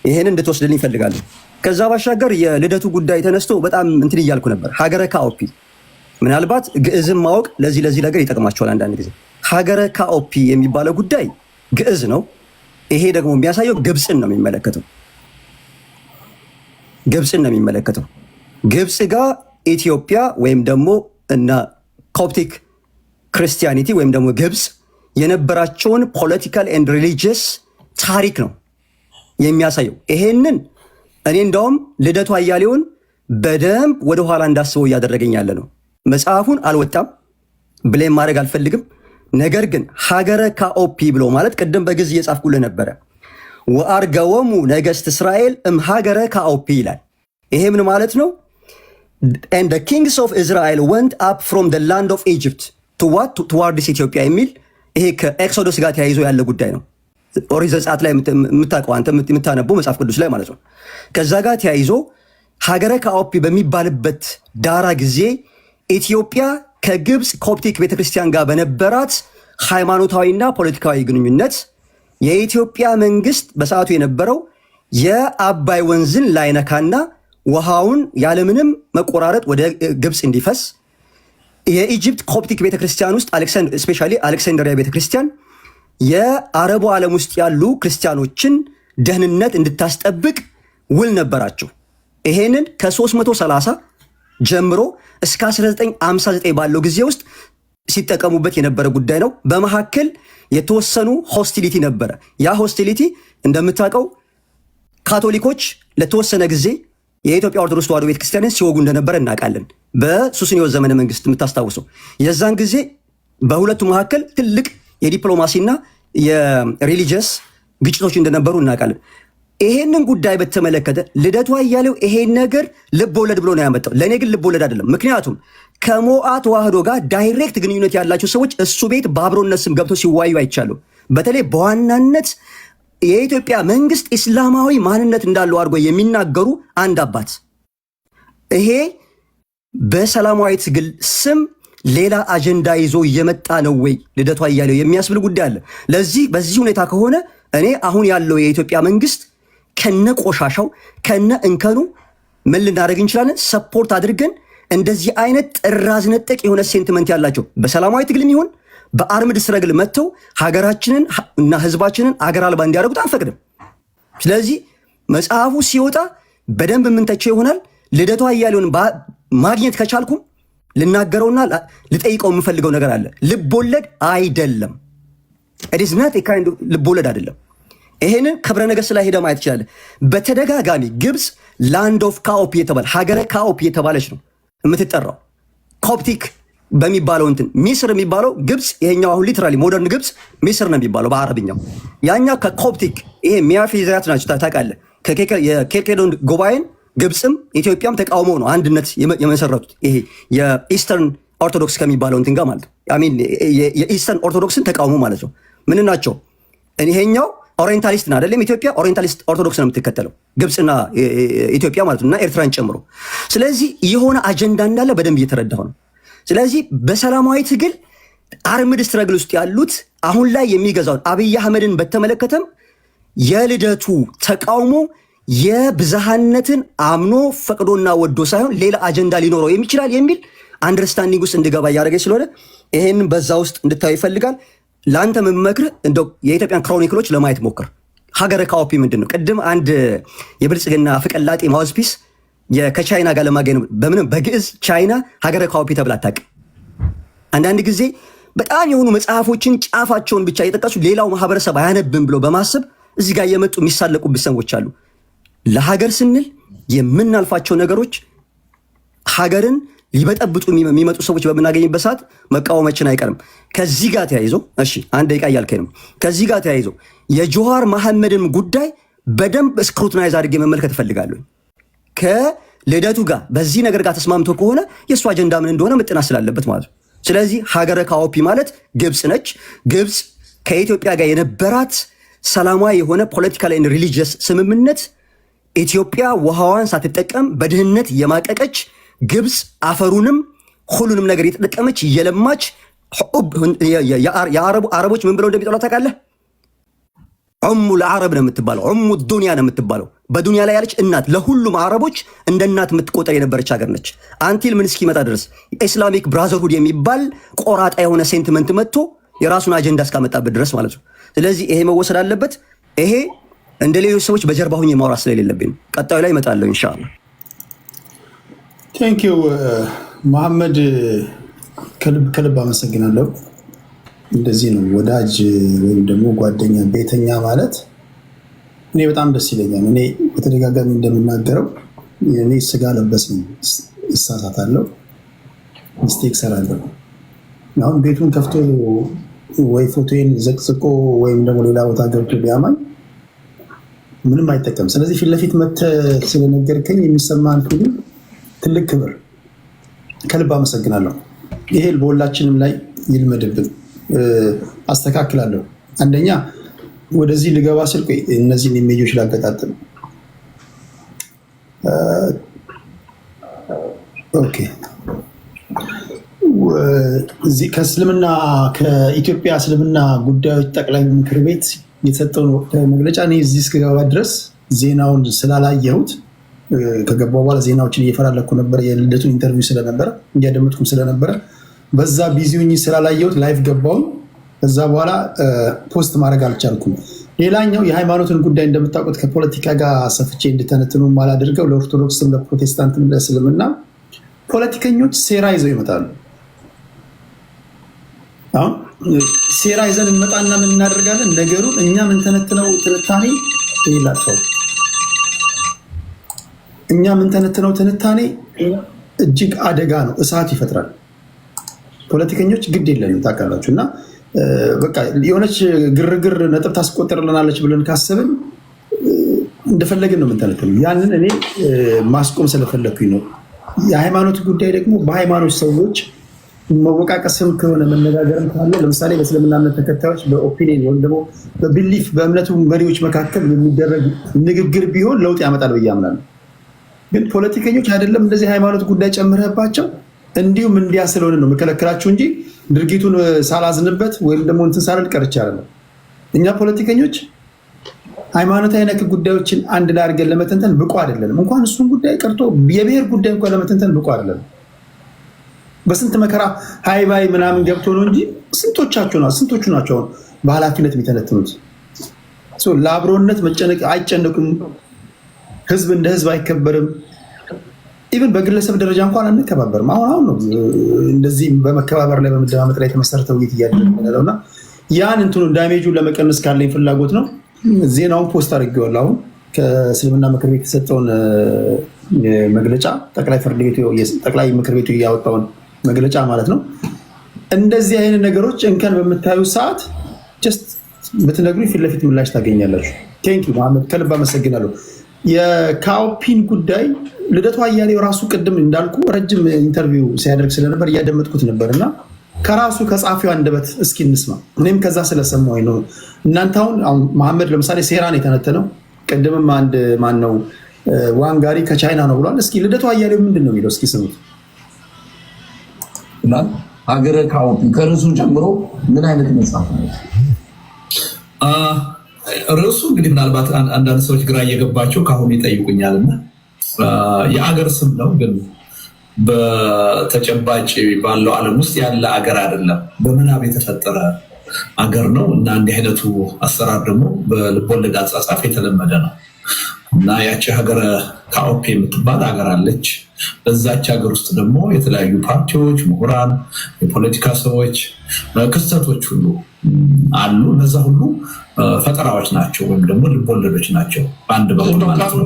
ይሄንን እንድትወስድልኝ እፈልጋለሁ። ከዛ ባሻገር የልደቱ ጉዳይ ተነስቶ በጣም እንትን እያልኩ ነበር። ሀገረ ካኦፒ ምናልባት ግዕዝም ማወቅ ለዚህ ነገር ይጠቅማቸዋል። አንዳንድ ጊዜ ሀገረ ካኦፒ የሚባለው ጉዳይ ግዕዝ ነው። ይሄ ደግሞ የሚያሳየው ግብፅን ነው የሚመለከተው። ግብፅ ጋር ኢትዮጵያ ወይም ደግሞ እና ኮፕቲክ ክርስቲያኒቲ ወይም ደግሞ ግብፅ የነበራቸውን ፖለቲካል ኤንድ ሪሊጂየስ ታሪክ ነው የሚያሳየው። ይሄንን እኔ እንደውም ልደቱ አያሌውን በደንብ ወደኋላ እንዳስበው እያደረገኝ ያለ ነው። መጽሐፉን አልወጣም ብሌም ማድረግ አልፈልግም። ነገር ግን ሀገረ ካኦፒ ብሎ ማለት ቅድም በግዕዝ እየጻፍኩልህ ነበረ። ወአርገወሙ ነገስት እስራኤል ሀገረ ካኦፒ ይላል። ይሄ ምን ማለት ነው? and the kings of Israel went up from the land of Egypt to what towards ኢትዮጵያ የሚል ይሄ ከኤክሶዶስ ጋር ተያይዞ ያለ ጉዳይ ነው። ኦሪት ዘጸአት ላይ የምታውቀው አንተ የምታነበው መጽሐፍ ቅዱስ ላይ ማለት ነው። ከዛ ጋር ተያይዞ ሀገረ ካኦፒ በሚባልበት ዳራ ጊዜ ኢትዮጵያ ከግብፅ ኮፕቲክ ቤተክርስቲያን ጋር በነበራት ሃይማኖታዊና ፖለቲካዊ ግንኙነት የኢትዮጵያ መንግስት በሰዓቱ የነበረው የአባይ ወንዝን ላይነካና ውሃውን ያለምንም መቆራረጥ ወደ ግብፅ እንዲፈስ የኢጅፕት ኮፕቲክ ቤተክርስቲያን ውስጥ ስፔሻሊ አሌክሳንድሪያ ቤተክርስቲያን የአረቡ ዓለም ውስጥ ያሉ ክርስቲያኖችን ደህንነት እንድታስጠብቅ ውል ነበራቸው። ይሄንን ከ330 ጀምሮ እስከ 1959 ባለው ጊዜ ውስጥ ሲጠቀሙበት የነበረ ጉዳይ ነው። በመካከል የተወሰኑ ሆስቲሊቲ ነበረ። ያ ሆስቲሊቲ እንደምታውቀው ካቶሊኮች ለተወሰነ ጊዜ የኢትዮጵያ ኦርቶዶክስ ተዋሕዶ ቤተክርስቲያንን ሲወጉ እንደነበረ እናውቃለን። በሱስንዮስ ዘመነ መንግስት የምታስታውሰው የዛን ጊዜ በሁለቱ መካከል ትልቅ የዲፕሎማሲና የሪሊጂየስ ግጭቶች እንደነበሩ እናውቃለን። ይሄንን ጉዳይ በተመለከተ ልደቱ አያሌው ይሄን ነገር ልብ ወለድ ብሎ ነው ያመጣው። ለእኔ ግን ልብ ወለድ አይደለም። ምክንያቱም ከሞዓ ተዋህዶ ጋር ዳይሬክት ግንኙነት ያላቸው ሰዎች እሱ ቤት በአብሮነት ስም ገብተው ሲዋዩ አይቻሉ። በተለይ በዋናነት የኢትዮጵያ መንግስት እስላማዊ ማንነት እንዳለው አድርጎ የሚናገሩ አንድ አባት ይሄ በሰላማዊ ትግል ስም ሌላ አጀንዳ ይዞ እየመጣ ነው ወይ ልደቱ አያሌው የሚያስብል ጉዳይ አለ። ለዚህ በዚህ ሁኔታ ከሆነ እኔ አሁን ያለው የኢትዮጵያ መንግስት ከነ ቆሻሻው ከነ እንከኑ ምን ልናደርግ እንችላለን? ሰፖርት አድርገን እንደዚህ አይነት ጥራዝ ነጠቅ የሆነ ሴንቲመንት ያላቸው በሰላማዊ ትግልም ይሁን በአርምድ ስትረግል መጥተው ሀገራችንን እና ህዝባችንን አገር አልባ እንዲያደርጉት አንፈቅድም። ስለዚህ መጽሐፉ ሲወጣ በደንብ የምንተቸው ይሆናል። ልደቱ አያሌውን ማግኘት ከቻልኩም ልናገረውና ልጠይቀው የምፈልገው ነገር አለ። ልቦለድ አይደለም። ኢትስ ናት ኤ ካይንድ ልቦለድ አይደለም። ይሄንን ክብረ ነገሥት ላይ ሄደ ማየት ይችላል። በተደጋጋሚ ግብፅ ላንድ ኦፍ ካኦፕ የተባለ ሀገረ ካኦፕ የተባለች ነው የምትጠራው። ኮፕቲክ በሚባለው እንትን ሚስር የሚባለው ግብፅ፣ ይሄኛው አሁን ሊትራሊ ሞደርን ግብፅ ሚስር ነው የሚባለው በአረብኛው። ያኛው ከኮፕቲክ ይሄ ሚያፊዛት ናቸው ታውቃለህ። የኬልቄዶን ጉባኤን ግብፅም ኢትዮጵያም ተቃውሞ ነው አንድነት የመሰረቱት። ይሄ የኢስተርን ኦርቶዶክስ ከሚባለው እንትን ጋር ማለት ነው። አሚን የኢስተርን ኦርቶዶክስን ተቃውሞ ማለት ነው። ምን ናቸው? ይሄኛው ኦሪየንታሊስት ነው አይደለም? ኢትዮጵያ ኦሪየንታሊስት ኦርቶዶክስ ነው የምትከተለው ግብፅና ኢትዮጵያ ማለት ነው፣ እና ኤርትራን ጨምሮ። ስለዚህ የሆነ አጀንዳ እንዳለ በደንብ እየተረዳሁ ነው። ስለዚህ በሰላማዊ ትግል አርምድ ስትረግል ውስጥ ያሉት አሁን ላይ የሚገዛውን አብይ አህመድን በተመለከተም የልደቱ ተቃውሞ የብዝሃነትን አምኖ ፈቅዶና ወዶ ሳይሆን ሌላ አጀንዳ ሊኖረው የሚችላል የሚል አንደርስታንዲንግ ውስጥ እንድገባ እያደረገች ስለሆነ ይሄን በዛ ውስጥ እንድታዩ ይፈልጋል። ለአንተ የምመክርህ እንደው የኢትዮጵያን ክሮኒክሎች ለማየት ሞክር። ሀገረ ካኦፒ ምንድን ነው? ቅድም አንድ የብልጽግና ፍቀላጤ ማውዝፒስ ከቻይና ጋር ለማገኝ በምንም በግዕዝ ቻይና ሀገረ ካኦፒ ተብላ አታውቅም። አንዳንድ ጊዜ በጣም የሆኑ መጽሐፎችን ጫፋቸውን ብቻ እየጠቀሱ ሌላው ማህበረሰብ አያነብም ብሎ በማሰብ እዚህ ጋር የመጡ የሚሳለቁብት ሰዎች አሉ። ለሀገር ስንል የምናልፋቸው ነገሮች ሀገርን ሊበጠብጡ የሚመጡ ሰዎች በምናገኝበት ሰዓት መቃወማችን አይቀርም። ከዚህ ጋር ተያይዞ እሺ አንድ ደቂቃ እያልከኝ ነው። ከዚህ ጋር ተያይዞ የጆሃር መሐመድን ጉዳይ በደንብ ስክሩትናይዝ አድርጌ መመልከት እፈልጋለሁ። ከልደቱ ጋር በዚህ ነገር ጋር ተስማምቶ ከሆነ የእሱ አጀንዳ ምን እንደሆነ መጠናት ስላለበት ማለት ነው። ስለዚህ ሀገረ ካኦፒ ማለት ግብፅ ነች። ግብፅ ከኢትዮጵያ ጋር የነበራት ሰላማዊ የሆነ ፖለቲካል ኤንድ ሪሊጂየስ ስምምነት ኢትዮጵያ ውሃዋን ሳትጠቀም በድህነት የማቀቀች ግብፅ አፈሩንም ሁሉንም ነገር የተጠቀመች የለማች አረቦች ምን ብለው እንደሚጠሏት ታውቃለህ? ዑሙ ለዓረብ ነው የምትባለው። ዑሙ ዱንያ ነው የምትባለው። በዱንያ ላይ ያለች እናት፣ ለሁሉም አረቦች እንደ እናት የምትቆጠር የነበረች ሀገር ነች። አንቲል ምን እስኪመጣ ድረስ ኢስላሚክ ብራዘርሁድ የሚባል ቆራጣ የሆነ ሴንቲመንት መጥቶ የራሱን አጀንዳ እስካመጣበት ድረስ ማለት ነው። ስለዚህ ይሄ መወሰድ አለበት። ይሄ እንደ ሌሎች ሰዎች በጀርባ ሁኜ ማውራት ስለሌለብኝ ቀጣዩ ላይ እመጣለሁ ኢንሻአላህ። ቴንክ ዩ መሐመድ፣ ከልብ አመሰግናለሁ። እንደዚህ ነው ወዳጅ ወይም ደግሞ ጓደኛ ቤተኛ ማለት። እኔ በጣም ደስ ይለኛል። እኔ በተደጋጋሚ እንደምናገረው እኔ ስጋ ለበስ ነው፣ እሳሳታለሁ፣ ሚስቴክ ሰራለሁ። አሁን ቤቱን ከፍቶ ወይ ፎቶዬን ዘቅዝቆ ወይም ደግሞ ሌላ ቦታ ገብቶ ቢያማኝ ምንም አይጠቀም። ስለዚህ ፊት ለፊት መተህ ስለነገርከኝ የሚሰማን ሁሉ ትልቅ ክብር፣ ከልብ አመሰግናለሁ። ይሄ በሁላችንም ላይ ይልመድብን። አስተካክላለሁ። አንደኛ ወደዚህ ልገባ ስል ቆይ እነዚህን ኢሜጆች ላገጣጥም። ኦኬ እዚህ ከእስልምና ከኢትዮጵያ እስልምና ጉዳዮች ጠቅላይ ምክር ቤት የተሰጠውን ወቅታዊ መግለጫ እኔ እዚህ እስክገባ ድረስ ዜናውን ስላላየሁት ከገባሁ በኋላ ዜናዎችን እየፈላለኩ ነበር። የልደቱን ኢንተርቪው ስለነበረ እያደመጥኩም ስለነበረ በዛ ቢዚ ሆኜ ስላላየሁት ላይቭ ገባሁኝ። ከዛ በኋላ ፖስት ማድረግ አልቻልኩም። ሌላኛው የሃይማኖትን ጉዳይ እንደምታውቁት ከፖለቲካ ጋር ሰፍቼ እንድተነትኑ ማላደርገው ለኦርቶዶክስም ለፕሮቴስታንትም ለእስልምና ፖለቲከኞች ሴራ ይዘው ይመጣሉ። አሁን ሴራ ይዘን እንመጣና ምን እናደርጋለን? ነገሩን እኛ ምንተነትነው ትንታኔ ይላልፈው እኛ ምንተነትነው ትንታኔ እጅግ አደጋ ነው፣ እሳት ይፈጥራል። ፖለቲከኞች ግድ የለንም ታውቃላችሁ። እና በቃ የሆነች ግርግር ነጥብ ታስቆጥርልናለች ብለን ካሰብን እንደፈለግን ነው የምንተነትነው። ያንን እኔ ማስቆም ስለፈለግኩኝ ነው። የሃይማኖት ጉዳይ ደግሞ በሃይማኖት ሰዎች መወቃቀስም ከሆነ መነጋገርም ካለ ለምሳሌ በእስልምና እምነት ተከታዮች በኦፒኒየን ወይም ደግሞ በቢሊፍ በእምነቱ መሪዎች መካከል የሚደረግ ንግግር ቢሆን ለውጥ ያመጣል ብዬ አምናለሁ። ግን ፖለቲከኞች አይደለም እንደዚህ ሃይማኖት ጉዳይ ጨምረህባቸው እንዲሁም እንዲያ ስለሆነ ነው የምከለክላችሁ እንጂ ድርጊቱን ሳላዝንበት ወይም ደግሞ እንትን ሳልል ቀርቼ አይደለም። እኛ ፖለቲከኞች ሃይማኖታዊ ነክ ጉዳዮችን አንድ ላይ አድርገን ለመተንተን ብቁ አይደለንም። እንኳን እሱን ጉዳይ ቀርቶ የብሔር ጉዳይ እንኳን ለመተንተን ብቁ አይደለንም። በስንት መከራ ሃይባይ ምናምን ገብቶ ነው እንጂ ስንቶቹ ናቸው በኃላፊነት የሚተነትኑት? ለአብሮነት መጨነቅ አይጨነቁም። ህዝብ እንደ ህዝብ አይከበርም። ኢቨን በግለሰብ ደረጃ እንኳን አንከባበርም። አሁን ነው እንደዚህ በመከባበር ላይ በመደማመጥ ላይ የተመሰረተ ውይይት እያደረግን ያለው እና ያን እንትኑን ዳሜጁን ለመቀነስ ካለኝ ፍላጎት ነው። ዜናውን ፖስት አድርጌዋለሁ። አሁን ከእስልምና ምክር ቤት የተሰጠውን መግለጫ ጠቅላይ ምክር ቤቱ ያወጣውን መግለጫ ማለት ነው። እንደዚህ አይነት ነገሮች እንከን በምታዩ ሰዓት ጀስት ብትነግሩ ፊት ለፊት ምላሽ ታገኛላችሁ። ቴንኪው መሐመድ፣ ከልብ አመሰግናለሁ። የካኦፒን ጉዳይ ልደቱ አያሌው ራሱ ቅድም እንዳልኩ ረጅም ኢንተርቪው ሲያደርግ ስለነበር እያደመጥኩት ነበር እና ከራሱ ከጻፊው አንደበት እስኪ እንስማ። እኔም ከዛ ስለሰማሁኝ ነው። እናንተ አሁን መሐመድ ለምሳሌ ሴራን የተነተነው ቅድምም አንድ ማነው ዋንጋሪ ከቻይና ነው ብሏል። እስኪ ልደቱ አያሌው ምንድን ነው የሚለው እስኪ ስሙት። ሀገረ ካኦፒ ከርዕሱ ጀምሮ ምን አይነት መጽሐፍ ነው? ርዕሱ እንግዲህ ምናልባት አንዳንድ ሰዎች ግራ እየገባቸው ከአሁኑ ይጠይቁኛልና የአገር ስም ነው፣ ግን በተጨባጭ ባለው ዓለም ውስጥ ያለ አገር አይደለም። በምናብ የተፈጠረ አገር ነው እና እንዲህ አይነቱ አሰራር ደግሞ በልቦለድ አጻጻፍ የተለመደ ነው እና ያቺ ሀገረ ካኦፒ የምትባል ሀገር አለች። በዛች ሀገር ውስጥ ደግሞ የተለያዩ ፓርቲዎች፣ ምሁራን፣ የፖለቲካ ሰዎች፣ ክስተቶች ሁሉ አሉ። እነዛ ሁሉ ፈጠራዎች ናቸው ወይም ደግሞ ልቦለዶች ናቸው በአንድ በኩል ማለት ነው።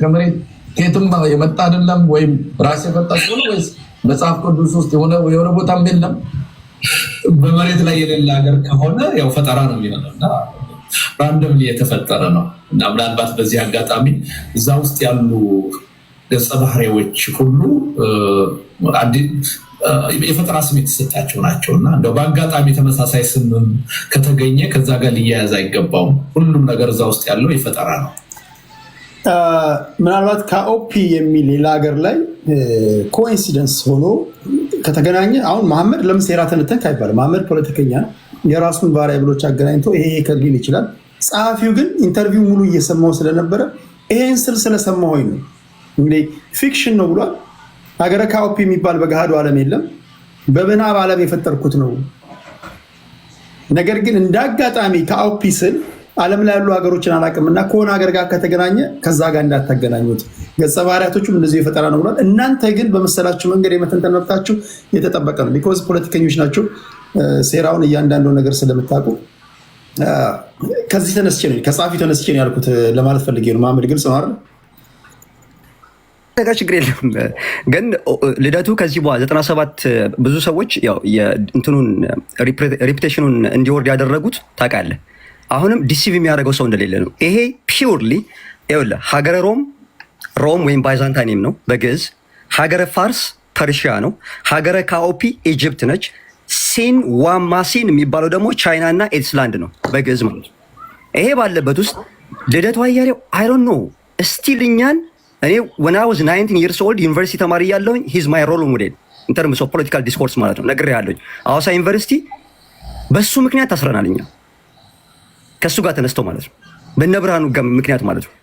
ከመሬት ከየትም የመጣ አይደለም ወይም ራስ የፈጠረ ነው ወይስ መጽሐፍ ቅዱስ ውስጥ የሆነ ቦታም የለም? በመሬት ላይ የሌለ ሀገር ከሆነ ያው ፈጠራ ነው የሚሆነው እና ራንደምሊ የተፈጠረ ነው እና ምናልባት በዚህ አጋጣሚ እዛ ውስጥ ያሉ ገጸ ባህሪዎች ሁሉ የፈጠራ ስም የተሰጣቸው ናቸው እና እንደው በአጋጣሚ ተመሳሳይ ስምም ከተገኘ ከዛ ጋር ሊያያዝ አይገባውም። ሁሉም ነገር እዛ ውስጥ ያለው የፈጠራ ነው። ምናልባት ካኦፒ የሚል ሌላ ሀገር ላይ ኮኢንሲደንስ ሆኖ ከተገናኘ አሁን መሐመድ ለምን ሴራ ተነተንክ አይባልም። መሐመድ ፖለቲከኛ ነው። የራሱን ቫሪያብሎች አገናኝቶ ይሄ ከሊል ይችላል። ጸሐፊው ግን ኢንተርቪው ሙሉ እየሰማው ስለነበረ ይሄን ስለሰማሁኝ ነው እንግዲህ ፊክሽን ነው ብሏል። ሀገረ ካኦፒ የሚባል በገሃዱ ዓለም የለም፣ በምናብ ዓለም የፈጠርኩት ነው። ነገር ግን እንደ አጋጣሚ ካኦፒ ስል ዓለም ላይ ያሉ ሀገሮችን አላውቅምና ከሆነ ሀገር ጋር ከተገናኘ ከዛ ጋር እንዳታገናኙት፣ ገጸ ባህሪያቶቹም እንደዚሁ የፈጠራ ነው ብሏል። እናንተ ግን በመሰላችሁ መንገድ የመተንተን መብታችሁ የተጠበቀ ነው። ቢኮዝ ፖለቲከኞች ናቸው። ሴራውን እያንዳንዱ ነገር ስለምታውቁ ከዚህ ተነስቼ ነው ከጸሐፊ ተነስቼ ነው ያልኩት ለማለት ፈልጌ ነው። መሐመድ ግልጽ ነው አይደል? ነገር ችግር የለም። ግን ልደቱ ከዚህ በኋላ 97 ብዙ ሰዎች ያው እንትኑን ሪፑቴሽኑን እንዲወርድ ያደረጉት ታውቃለህ። አሁንም ዲሲቭ የሚያደርገው ሰው እንደሌለ ነው። ይሄ ፒውርሊ ይኸውልህ ሀገረ ሮም ወይም ባይዛንታይንም ነው በግዕዝ። ሀገረ ፋርስ ፐርሺያ ነው። ሀገረ ካኦፒ ኢጅፕት ነች። ሲን ዋማሲን የሚባለው ደግሞ ቻይና እና ኤትስላንድ ነው በግዕዝ ማለት ነው። ይሄ ባለበት ውስጥ ልደቱ አያሌው አይ ዶንት ኖ ስቲል እኛን እኔ when I was 19 years old ዩኒቨርሲቲ ተማሪ ያለሁኝ ሂዝ ማይ ሮል ሞዴል ኢን ተርምስ ኦፍ ፖለቲካል ዲስኮርስ ማለት ነው። ነግሬሃለሁኝ። ሐዋሳ ዩኒቨርሲቲ በሱ ምክንያት ታስረናል እኛ ከሱ ጋር ተነስተው ማለት ነው። በነብርሃኑ ምክንያት ማለት ነው።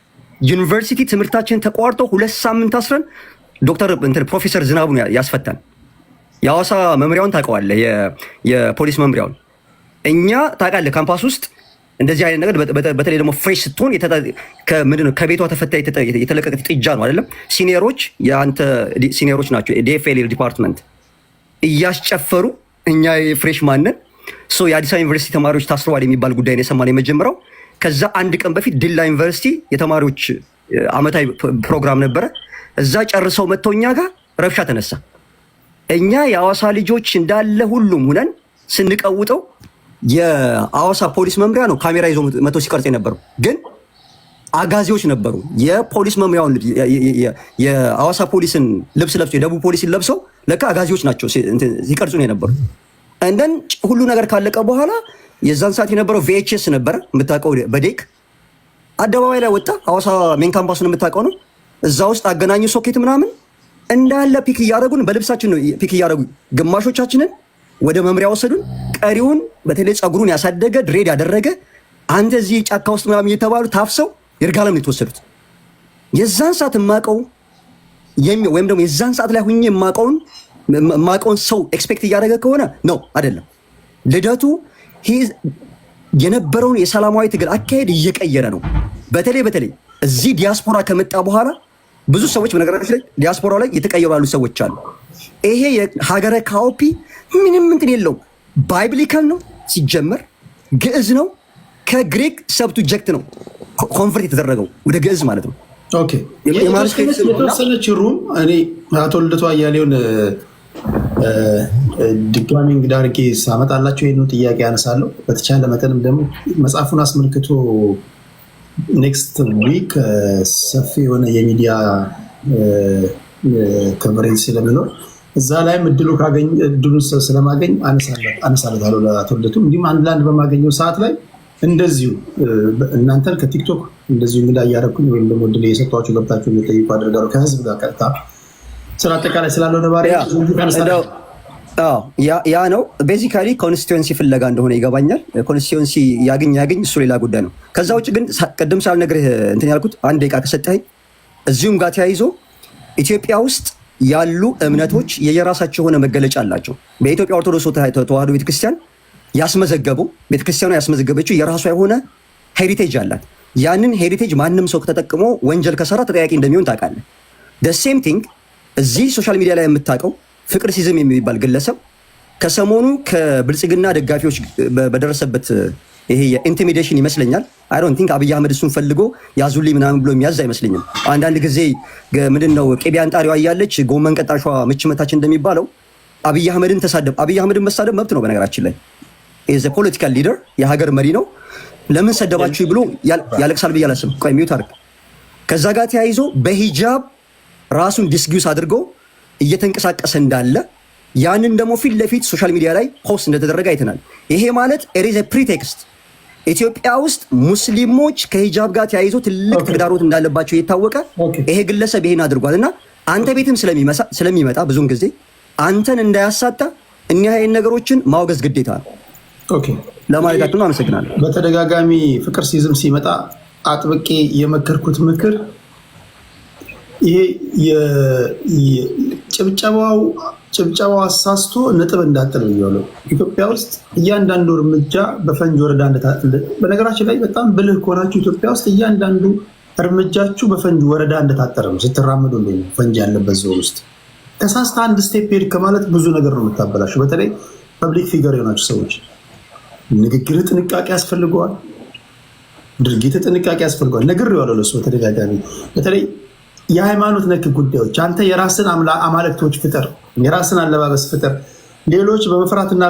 ዩኒቨርሲቲ ትምህርታችን ተቋርጦ 2 ሳምንት አስረን ዶክተር ፕሮፌሰር ዝናቡን ያስፈታን። የሐዋሳ መምሪያውን ታውቀዋለህ? የፖሊስ መምሪያውን እኛ ታውቃለህ። ካምፓስ ውስጥ እንደዚህ አይነት ነገር በተለይ ደግሞ ፍሬሽ ስትሆን ከቤቷ ተፈታ የተለቀቀ ጥጃ ነው አይደለም። ሲኒየሮች የአንተ ሲኒየሮች ናቸው ዲኤፍኤል ዲፓርትመንት እያስጨፈሩ እኛ ፍሬሽ ማንን የአዲስ አበባ ዩኒቨርሲቲ ተማሪዎች ታስረዋል የሚባል ጉዳይ ነው የሰማነው የመጀመሪያው። ከዛ አንድ ቀን በፊት ዲላ ዩኒቨርሲቲ የተማሪዎች ዓመታዊ ፕሮግራም ነበረ። እዛ ጨርሰው መጥተው እኛ ጋር ረብሻ ተነሳ። እኛ የሐዋሳ ልጆች እንዳለ ሁሉም ሁነን ስንቀውጠው የሐዋሳ ፖሊስ መምሪያ ነው ካሜራ ይዞ መጥቶ ሲቀርጽ የነበረው። ግን አጋዚዎች ነበሩ። የፖሊስ መምሪያውን የሐዋሳ ፖሊስን ልብስ ለብሰው የደቡብ ፖሊስን ለብሰው ለካ አጋዚዎች ናቸው ሲቀርጹ ነው የነበሩት። እንደን ሁሉ ነገር ካለቀ በኋላ የዛን ሰዓት የነበረው VHS ነበረ የምታውቀው፣ በዴክ አደባባይ ላይ ወጣ። ሐዋሳ ሜን ካምፓሱን የምታውቀው ነው። እዛ ውስጥ አገናኙ ሶኬት ምናምን እንዳለ ፒክ እያደረጉን በልብሳችን ነው ፒክ እያደረጉ ግማሾቻችንን ወደ መምሪያ ወሰዱን። ቀሪውን በተለይ ጸጉሩን ያሳደገ ድሬድ ያደረገ አንተ እዚህ ጫካ ውስጥ ምናምን እየተባሉ ታፍሰው ይርጋለም ነው የተወሰዱት። የዛን ሰዓት የማውቀው ወይም ደግሞ የዛን ሰዓት ላይ ሁኜ የማውቀውን ሰው ኤክስፔክት እያደረገ ከሆነ ነው አይደለም። ልደቱ የነበረውን የሰላማዊ ትግል አካሄድ እየቀየረ ነው። በተለይ እዚህ ዲያስፖራ ከመጣ በኋላ ብዙ ሰዎች በነገራችን ላይ ዲያስፖራው ላይ የተቀየሩ ያሉ ሰዎች አሉ። ይሄ የሀገረ ካኦፒ ምንም እንትን የለውም። ባይብሊካል ነው ሲጀመር፣ ግዕዝ ነው፣ ከግሪክ ሰብቱጀክት ነው ኮንቨርት የተደረገው ወደ ግዕዝ ማለት ነው። ኦኬ የተወሰነች ሩም እኔ አቶ ልደቱ አያሌውን ድጋሚ እንግዳ አድርጌ ሳመጣላቸው ይህን ጥያቄ ያነሳለሁ። በተቻለ መጠንም ደግሞ መጽሐፉን አስመልክቶ ኔክስት ዊክ ሰፊ የሆነ የሚዲያ ኮንፈረንስ ስለሚኖር እዛ ላይም እድሉን ስለማገኝ አነሳለታለሁ ለአቶ ልደቱ። እንዲሁም አንድ ለአንድ በማገኘው ሰዓት ላይ እንደዚሁ እናንተን ከቲክቶክ እንደዚሁ እንግዳ እያደረኩኝ ወይም ደግሞ እድል የሰጧቸው ገብታችሁ የሚጠይቁ አደርጋለሁ ከህዝብ ጋር ቀጥታ ስለ አጠቃላይ ስላለው ነባሪ ያ ነው። ቤዚካሊ ኮንስቲትዌንሲ ፍለጋ እንደሆነ ይገባኛል። ኮንስቲትዌንሲ ያገኝ እሱ ሌላ ጉዳይ ነው። ከዛ ውጭ ግን ቅድም ሳልነግርህ እንትን ያልኩት አንድ ደቂቃ ከሰጠኸኝ እዚሁም ጋር ተያይዞ ኢትዮጵያ ውስጥ ያሉ እምነቶች የየራሳቸው የሆነ መገለጫ አላቸው። በኢትዮጵያ ኦርቶዶክስ ተዋሕዶ ቤተክርስቲያን ቤተክርስቲያኗ ያስመዘገበችው የራሷ የሆነ ሄሪቴጅ አላት። ያንን ሄሪቴጅ ማንም ሰው ከተጠቅሞ ወንጀል ከሰራ ተጠያቂ እንደሚሆን ታውቃለህ። ሴም ቲንግ እዚህ ሶሻል ሚዲያ ላይ የምታውቀው ፍቅር ሲዝም የሚባል ግለሰብ ከሰሞኑ ከብልጽግና ደጋፊዎች በደረሰበት ይሄ የኢንቲሚዴሽን ይመስለኛል። አይ ዶንት ቲንክ አብይ አህመድ እሱን ፈልጎ ያዙልኝ ምናምን ብሎ የሚያዝ አይመስለኝም። አንዳንድ ጊዜ ምንድነው ቅቤ አንጣሪዋ እያለች ጎመን ቀጣሿ ምች መታች እንደሚባለው አብይ አህመድን ተሳደብ። አብይ አህመድን መሳደብ መብት ነው በነገራችን ላይ። ኢዝ አ ፖለቲካል ሊደር፣ የሀገር መሪ ነው። ለምን ሰደባችሁ ብሎ ያለቅሳል ብዬ አላስብም። ቆይ ሚውት አድርግ። ከዛ ጋር ተያይዞ በሂጃብ ራሱን ዲስጊውስ አድርጎ እየተንቀሳቀሰ እንዳለ ያንን ደግሞ ፊት ለፊት ሶሻል ሚዲያ ላይ ፖስት እንደተደረገ አይተናል። ይሄ ማለት ኢዝ አ ፕሪቴክስት ኢትዮጵያ ውስጥ ሙስሊሞች ከሂጃብ ጋር ተያይዞ ትልቅ ተግዳሮት እንዳለባቸው የታወቀ ይሄ ግለሰብ ይሄን አድርጓል እና አንተ ቤትም ስለሚመጣ ብዙውን ጊዜ አንተን እንዳያሳጣ እኒህ ነገሮችን ማውገዝ ግዴታ ነው። ለማለታችሁ አመሰግናለሁ። በተደጋጋሚ ፍቅር ሲዝም ሲመጣ አጥብቄ የመከርኩት ምክር ይሄ ጭብጨባው አሳስቶ ነጥብ እንዳጥል ነው። ኢትዮጵያ ውስጥ እያንዳንዱ እርምጃ በፈንጅ ወረዳ በነገራችን ላይ በጣም ብልህ ከሆናችሁ ኢትዮጵያ ውስጥ እያንዳንዱ እርምጃችሁ በፈንጅ ወረዳ እንደታጠረ ነው። ስትራመዱ ነው ፈንጅ ያለበት ዞን ውስጥ ተሳስተ አንድ ስቴፕ ሄድ ከማለት ብዙ ነገር ነው የምታበላችሁ። በተለይ ፐብሊክ ፊገር የሆናችሁ ሰዎች ንግግር ጥንቃቄ ያስፈልገዋል። ድርጊት ጥንቃቄ ያስፈልገዋል። ነግሬዋለሁ ለእሱ በተደጋጋሚ። በተለይ የሃይማኖት ነክ ጉዳዮች አንተ የራስን አማልክቶች ፍጠር፣ የራስን አለባበስ ፍጠር። ሌሎች በመፍራትና